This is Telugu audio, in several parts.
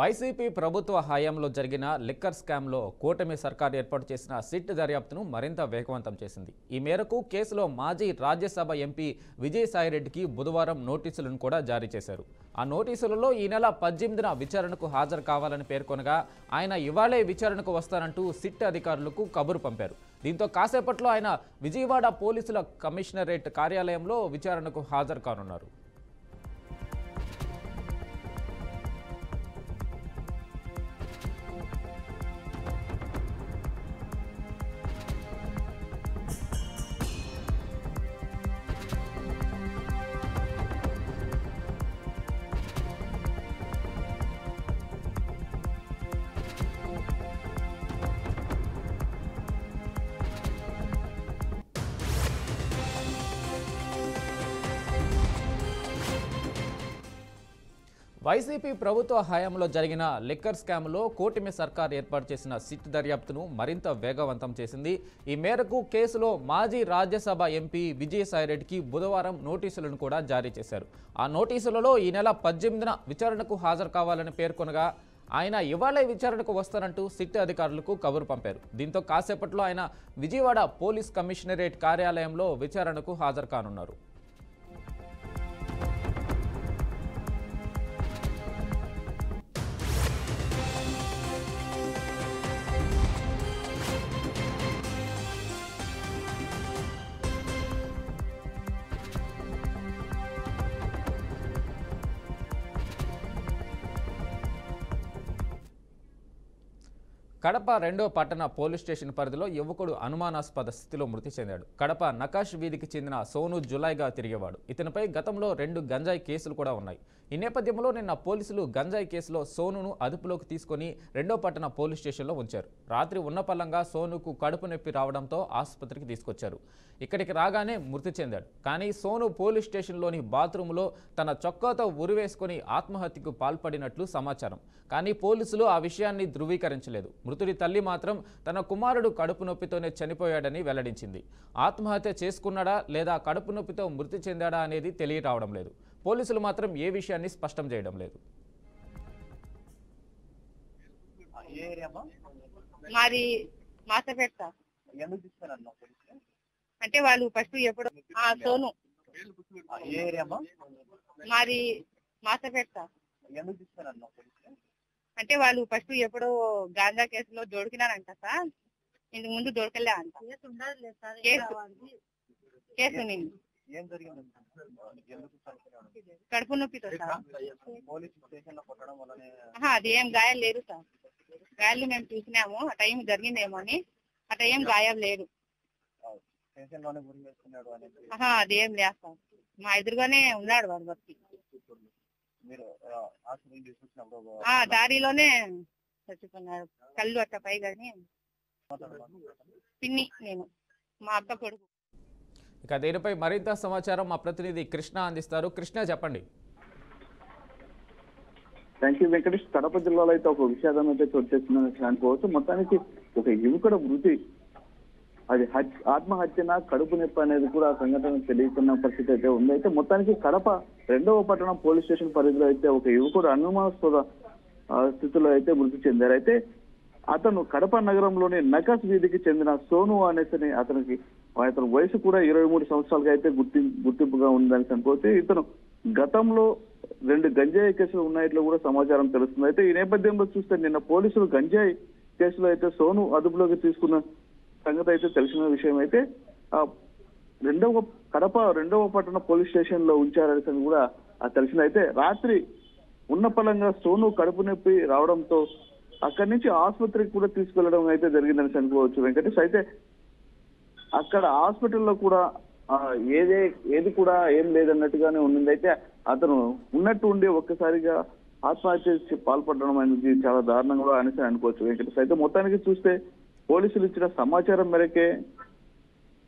వైసీపీ ప్రభుత్వ హయాంలో జరిగిన లిక్కర్ స్కామ్లో కూటమి సర్కార్ ఏర్పాటు చేసిన సిట్ దర్యాప్తును మరింత వేగవంతం చేసింది. ఈ మేరకు కేసులో మాజీ రాజ్యసభ ఎంపీ విజయసాయిరెడ్డికి బుధవారం నోటీసులను కూడా జారీ చేశారు. ఆ నోటీసులలో ఈ నెల 18న విచారణకు హాజరు కావాలని పేర్కొనగా ఆయన ఇవాళే విచారణకు వస్తారంటూ సిట్ అధికారులకు కబురు పంపారు. దీంతో కాసేపట్లో ఆయన విజయవాడ పోలీసుల కమిషనరేట్ కార్యాలయంలో విచారణకు హాజరు కానున్నారు. వైసీపీ ప్రభుత్వ హయాంలో జరిగిన లిక్కర్ స్కామ్లో కూటమి సర్కార్ ఏర్పాటు చేసిన సిట్ దర్యాప్తును మరింత వేగవంతం చేసింది. ఈ మేరకు కేసులో మాజీ రాజ్యసభ ఎంపీ విజయసాయిరెడ్డికి బుధవారం నోటీసులను కూడా జారీ చేశారు. ఆ నోటీసులలో ఈ నెల 18న విచారణకు హాజరు కావాలని పేర్కొనగా ఆయన ఇవాళే విచారణకు వస్తారంటూ సిట్ అధికారులకు కబురు పంపారు. దీంతో కాసేపట్లో ఆయన విజయవాడ పోలీస్ కమిషనరేట్ కార్యాలయంలో విచారణకు హాజరు కానున్నారు. కడప 2వ పట్టణ పోలీస్ స్టేషన్ పరిధిలో యువకుడు అనుమానాస్పద స్థితిలో మృతి చెందాడు. కడప నకాష్ వీధికి చెందిన సోను జులైగా తిరిగేవాడు. ఇతనిపై గతంలో 2 గంజాయి కేసులు కూడా ఉన్నాయి. ఈ నేపథ్యంలో నిన్న పోలీసులు గంజాయి కేసులో సోనును అదుపులోకి తీసుకుని 2వ పట్టణ పోలీస్ స్టేషన్లో ఉంచారు. రాత్రి ఉన్నపల్లంగా సోనుకు కడుపు నొప్పి రావడంతో ఆసుపత్రికి తీసుకొచ్చారు. ఇక్కడికి రాగానే మృతి చెందాడు. కానీ సోను పోలీస్ స్టేషన్లోని బాత్రూంలో తన చొక్కాతో ఉరివేసుకుని ఆత్మహత్యకు పాల్పడినట్లు సమాచారం. కానీ పోలీసులు ఆ విషయాన్ని ధృవీకరించలేదు. మృతుడి తల్లి మాత్రం తన కుమారుడు కడుపు నొప్పితోనే చనిపోయాడని వెల్లడించింది. ఆత్మహత్య చేసుకున్నాడా లేదా కడుపు నొప్పితో మృతి చెందాడా అనేది తెలియరావడం లేదు. పోలీసులు మాత్రం ఏ విషయాన్ని స్పష్టం చేయడం లేదు. మాది మాసపేట అంటే వాళ్ళు ఫస్ట్ ఎప్పుడు సోను మాది మాసపేట అంటే వాళ్ళు ఫస్ట్ ఎప్పుడో గాంజా కేసులో దొరికినారంట సార్. ఇంతకు ముందు దొరకలే అంట కేసు నేను కడుపు నొప్పితో సార్. అది ఏం గాయాలు లేదు సార్. గాయాలు మేము చూసినాము. ఆ టైం జరిగిందేమో అని. ఆ టైం గాయాలు లేదు. అది ఏం లేదు సార్. మా ఎదురుగానే ఉన్నాడు వాడు బట్టి. దారిలోనే చచ్చిపోయినాడు. కళ్ళు అట్ట పైగాని పిన్ని నేను మా అక్క కొడుకు. ఇక దీనిపై మరింత సమాచారం మా ప్రతినిధి కృష్ణ అందిస్తారు. కృష్ణ చెప్పండి. Thank you Venkatesh. కడప జిల్లాలో అయితే ఒక విషాదం అయితే చోటు చేసుకున్న అనుకోవచ్చు. మొత్తానికి ఒక యువకుడు మృతి, అది ఆత్మహత్యన కడుపు నొప్పి అనేది కూడా సంఘటన తెలియకున్న పరిస్థితి అయితే ఉంది. అయితే మొత్తానికి కడప 2వ పట్టణం పోలీస్ స్టేషన్ పరిధిలో అయితే ఒక యువకుడు అనుమానాస్పద స్థితిలో అయితే మృతి చెందారు. అయితే అతను కడప నగరంలోని నకాష్ వీధికి చెందిన సోను అనేసి అతని వయసు కూడా 23 సంవత్సరాలుగా అయితే గుర్తింపుగా ఉందని అనుకోవచ్చు. ఇతను గతంలో 2 గంజాయి కేసులు ఉన్నట్లు కూడా సమాచారం తెలుస్తుంది. అయితే ఈ నేపథ్యంలో చూస్తే నిన్న పోలీసులు గంజాయి కేసులో అయితే సోను అదుపులోకి తీసుకున్న సంగతి అయితే తెలిసిన విషయం. అయితే కడప 2వ పట్టణ పోలీస్ స్టేషన్ లో ఉంచారని కూడా తెలిసింది. అయితే రాత్రి ఉన్నపలంగా సోను కడుపు నొప్పి రావడంతో అక్కడి నుంచి ఆసుపత్రికి కూడా తీసుకెళ్లడం అయితే జరిగిందని అనుకోవచ్చు వెంకటేష్. అయితే అక్కడ హాస్పిటల్లో కూడా ఏది కూడా ఏం లేదన్నట్టుగానే ఉంది. అయితే అతను ఉన్నట్టు ఉండి ఒక్కసారిగా ఆత్మహత్య పాల్పడడం అనేది చాలా దారుణంగా అనేసి అనుకోవచ్చు వెంకటేష్. అయితే మొత్తానికి చూస్తే పోలీసులు ఇచ్చిన సమాచారం మేరకే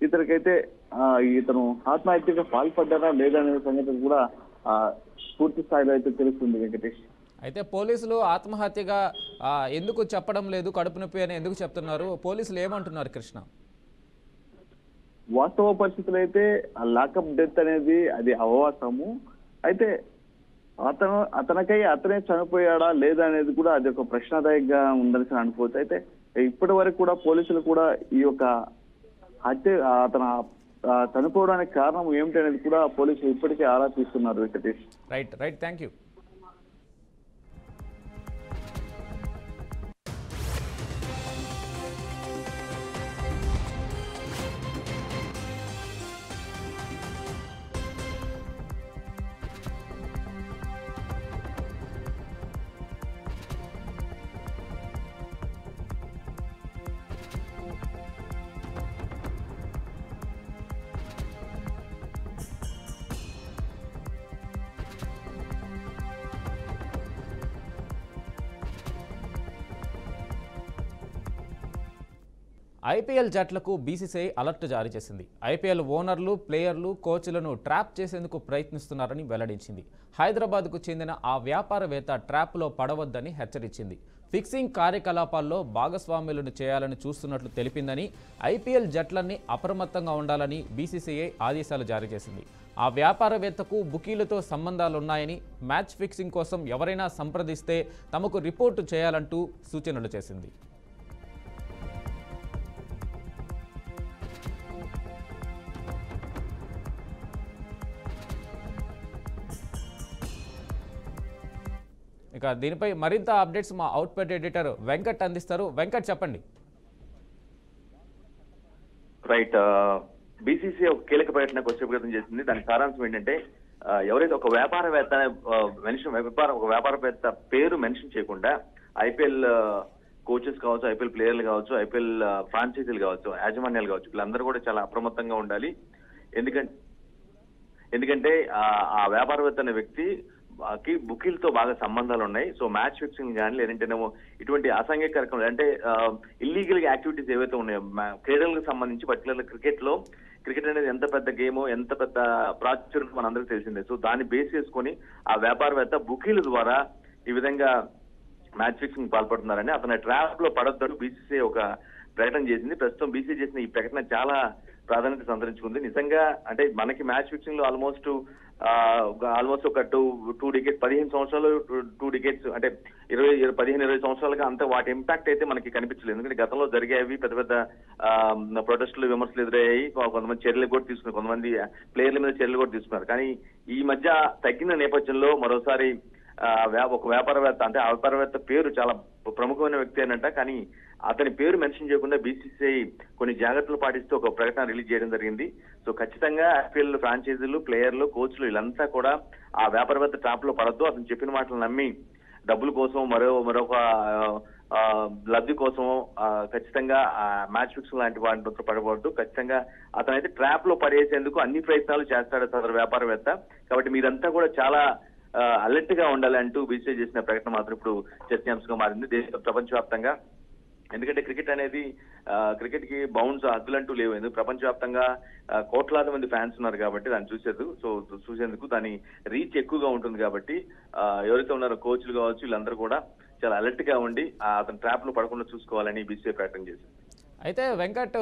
ఇతనికైతే ఇతను ఆత్మహత్యగా పాల్పడ్డారా లేదా అనే సంగతి కూడా పూర్తి స్థాయిలో అయితే తెలుస్తుంది వెంకటేష్. అయితే పోలీసులు ఆత్మహత్యగా ఎందుకు చెప్పడం లేదు, కడుపు నొప్పి అని ఎందుకు చెప్తున్నారు? పోలీసులు ఏమంటున్నారు కృష్ణ? వాస్తవ పరిస్థితులు అయితే లాకప్ డెత్ అనేది అది అవాస్తవము. అయితే అతనికై అతనే చనిపోయాడా లేదా అనేది కూడా అది ఒక ప్రశ్నాదాయకంగా ఉందని అనుకోవచ్చు. అయితే ఇప్పటి వరకు కూడా పోలీసులు కూడా ఈ యొక్క హత్య అతను చనిపోవడానికి కారణం ఏమిటి అనేది కూడా పోలీసులు ఇప్పటికే ఆరా తీస్తున్నారు. Venkatesh. Right thank you. IPL జట్లకు బీసీసీఐ అలర్ట్ జారీ చేసింది. ఐపీఎల్ ఓనర్లు, ప్లేయర్లు, కోచ్లను ట్రాప్ చేసేందుకు ప్రయత్నిస్తున్నారని వెల్లడించింది. హైదరాబాద్కు చెందిన ఆ వ్యాపారవేత్త ట్రాప్లో పడవద్దని హెచ్చరించింది. ఫిక్సింగ్ కార్యకలాపాల్లో భాగస్వాములను చేయాలని చూస్తున్నట్లు తెలిపిందని, ఐపీఎల్ జట్లన్నీ అప్రమత్తంగా ఉండాలని బీసీసీఐ ఆదేశాలు జారీ చేసింది. ఆ వ్యాపారవేత్తకు బుకీలతో సంబంధాలున్నాయని, మ్యాచ్ ఫిక్సింగ్ కోసం ఎవరైనా సంప్రదిస్తే తమకు రిపోర్టు చేయాలంటూ సూచనలు చేసింది. ఇక దీనిపై మరింత అప్డేట్స్ మా అవుట్పుట్ ఎడిటర్ వెంకట్ అందిస్తారు. వెంకట్ చెప్పండి. రైట్, బీసీసీ ఒక కీలక ప్రకటనకు వచ్చే ప్రయత్నం చేసింది. దాని సారాంశం ఏంటంటే ఎవరైతే ఒక వ్యాపారవేత్త ఒక వ్యాపారవేత్త పేరు మెన్షన్ చేయకుండా ఐపీఎల్ కోచెస్ కావచ్చు, ఐపీఎల్ ప్లేయర్లు కావచ్చు, ఐపీఎల్ ఫ్రాంచైజీలు కావచ్చు, యాజమాన్యాలు కావచ్చు, వీళ్ళందరూ కూడా చాలా అప్రమత్తంగా ఉండాలి. ఎందుకంటే ఆ వ్యాపారవేత్త అనే వ్యక్తి బుకీలతో బాగా సంబంధాలు ఉన్నాయి. సో మ్యాచ్ ఫిక్సింగ్ కానీ లేదంటేనేమో ఇటువంటి అసాంఘిక కార్యక్రమాలు అంటే ఇల్లీగల్ యాక్టివిటీస్ ఏవైతే ఉన్నాయో క్రీడలకు సంబంధించి, పర్టికులర్ క్రికెట్ అనేది ఎంత పెద్ద గేమ్, ఎంత పెద్ద ప్రాచుర్యం మనందరికీ తెలిసిందే. సో దాన్ని బేస్ చేసుకొని ఆ వ్యాపారవేత్త బుకీల ద్వారా ఈ విధంగా మ్యాచ్ ఫిక్సింగ్ పాల్పడుతున్నారని, అతని ట్రాప్ లో పడొద్దని బీసీసీ ఒక ప్రకటన చేసింది. ప్రస్తుతం బీసీ చేసిన ఈ ప్రకటన చాలా ప్రాధాన్యత సంతరించుకుంది. నిజంగా అంటే మనకి మ్యాచ్ ఫిక్సింగ్ లో ఆల్మోస్ట్ ఒక 2 డికేట్స్ 15 సంవత్సరాలు 2 డికేట్స్ అంటే 15-20 సంవత్సరాలుగా అంత వాటి ఇంపాక్ట్ అయితే మనకి కనిపించలేదు. ఎందుకంటే గతంలో జరిగేవి పెద్ద పెద్ద ప్రొటెస్టులు, విమర్శలు ఎదురయ్యాయి. కొంతమంది చర్యలు కూడా తీసుకున్నారు, కొంతమంది ప్లేయర్ల మీద చర్యలు కూడా తీసుకున్నారు. కానీ ఈ మధ్య తగ్గిన నేపథ్యంలో మరోసారి ఒక వ్యాపారవేత్త అంటే ఆ వ్యాపారవేత్త పేరు చాలా ప్రముఖమైన వ్యక్తి అనంట, కానీ అతని పేరు మెన్షన్ చేయకుండా బీసీసీఐ కొన్ని జాగ్రత్తలు పాటిస్తూ ఒక ప్రకటన రిలీజ్ చేయడం జరిగింది. సో ఖచ్చితంగా ఐపీఎల్ ఫ్రాంచైజీలు, ప్లేయర్లు, కోచ్లు వీళ్ళంతా కూడా ఆ వ్యాపారవేత్త ట్రాప్ లో పడద్దు. అతను చెప్పిన మాటలు నమ్మి డబ్బుల కోసం మరొక లబ్ధి కోసం ఖచ్చితంగా మ్యాచ్ ఫిక్సింగ్ లాంటి వాటితో పడకూడదు. ఖచ్చితంగా అతనైతే ట్రాప్ లో పడేసేందుకు అన్ని ప్రయత్నాలు చేస్తాడు సదరు వ్యాపారవేత్త. కాబట్టి మీరంతా కూడా చాలా అలర్ట్ గా ఉండాలంటూ బీసీసీ చేసిన ప్రకటన మాత్రం ఇప్పుడు చర్చాంశంగా మారింది ప్రపంచవ్యాప్తంగా. ఎందుకంటే క్రికెట్ కి బౌండ్స్ హద్దులంటూ లేవు. ఎందుకు ప్రపంచవ్యాప్తంగా కోట్లాది మంది ఫ్యాన్స్ ఉన్నారు కాబట్టి దాన్ని చూసేందుకు దాని రీచ్ ఎక్కువగా ఉంటుంది. కాబట్టి ఎవరైతే ఉన్నారో కోచ్లు కావచ్చు వీళ్ళందరూ కూడా చాలా అలర్ట్ గా ఉండి అతని ట్రాప్ లో పడకుండా చూసుకోవాలని బీసీసీ ప్రకటన చేసింది. అయితే వెంకట్,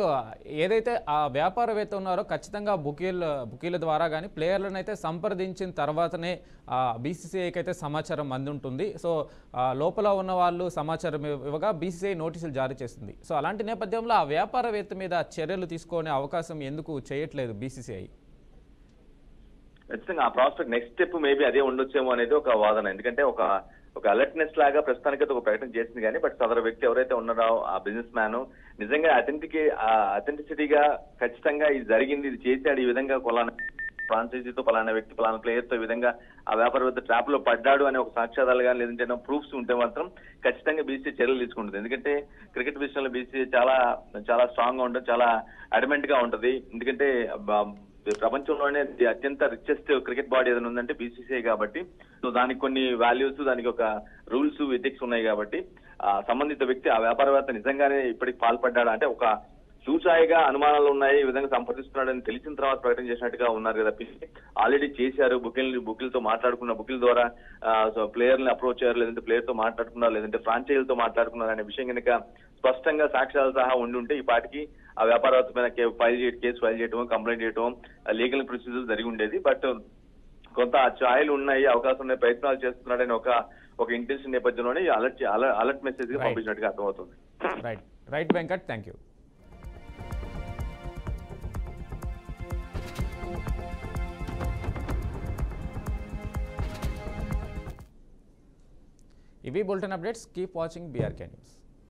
ఏదైతే ఆ వ్యాపారవేత్త ఉన్నారో ఖచ్చితంగా బుకీల ద్వారా కానీ ప్లేయర్లను అయితే సంప్రదించిన తర్వాతనే బీసీసీఐకి అయితే సమాచారం అందుంటుంది. సో లోపల ఉన్న వాళ్ళు సమాచారం ఇవ్వగా బీసీసీఐ నోటీసులు జారీ చేసింది. సో అలాంటి నేపథ్యంలో ఆ వ్యాపారవేత్త మీద చర్యలు తీసుకునే అవకాశం ఎందుకు చేయట్లేదు బీసీసీఐ? ఖచ్చితంగా ఆ ప్రాస్పెక్ట్ నెక్స్ట్ స్టెప్ మేబీ అదే ఉండొచ్చేమో అనేది ఒక వాదన. ఎందుకంటే ఒక అలర్ట్నెస్ లాగా ప్రస్తుతానికైతే ఒక ప్రకటన చేసింది కానీ బట్ సదరు వ్యక్తి ఎవరైతే ఉన్నారో ఆ బిజినెస్ మ్యాన్ నిజంగా అథెంటిసిటీగా ఖచ్చితంగా ఇది జరిగింది, ఇది చేశాడు, ఈ విధంగా ఫ్రాంచైజీతో పలానా వ్యక్తి పలానా ప్లేయర్ తో ఈ విధంగా ఆ వ్యాపారవేత్త ట్రాప్ లో పడ్డాడు అనే ఒక సాక్ష్యాధారాలు కానీ లేదంటే ప్రూఫ్స్ ఉంటే మాత్రం ఖచ్చితంగా బీసీసీ చర్యలు తీసుకుంటుంది. ఎందుకంటే క్రికెట్ విషయంలో బీసీసీ చాలా చాలా స్ట్రాంగ్ గా ఉంటుంది, చాలా అడమెంట్ గా ఉంటది. ఎందుకంటే ప్రపంచంలోనే అత్యంత రిచెస్ట్ క్రికెట్ బాడీ ఏదైనా ఉందంటే బీసీసీఐ కాబట్టి సో దానికి కొన్ని వాల్యూస్, దానికి ఒక రూల్స్, ఎథిక్స్ ఉన్నాయి. కాబట్టి సంబంధిత వ్యక్తి ఆ వ్యాపారవేత్త నిజంగానే ఇప్పటికి పాల్పడ్డాడు అంటే ఒక చూచాయిగా అనుమానాలు ఉన్నాయి, ఈ విధంగా సంప్రదిస్తున్నాడని తెలిసిన తర్వాత ప్రకటన చేసినట్టుగా ఉన్నారు కదా. ఆల్రెడీ చేశారు, బుకిల్తో మాట్లాడుకున్న, బుకిల్ ద్వారా ప్లేయర్ని అప్రోచ్ అయ్యారు, లేదంటే ప్లేయర్ తో మాట్లాడుకున్నారు, లేదంటే ఫ్రాంచైజీలతో మాట్లాడుకున్నారు అనే విషయం కనుక స్పష్టంగా సాక్ష్యాలు సహా ఉండుంటే ఈ పాటికి ఆ వ్యాపారవేత్త మీద కేసు ఫైల్ చేయటం, కంప్లైంట్ చేయటం, లీగల్ ప్రొసీజర్ జరిగి ఉండేది. బట్ కొంత ఛాయలు ఉన్నాయి, అవకాశం ఉన్నాయి, ప్రయత్నాలు చేస్తున్నాడని ఒక ఇంటెన్షన్ నేపథ్యంలోనే అలర్ట్ మెసేజ్ పంపించినట్టుగా అర్థమవుతుంది. Right Venkat, thank you. ఇవి bulletin updates. Keep watching BRK news.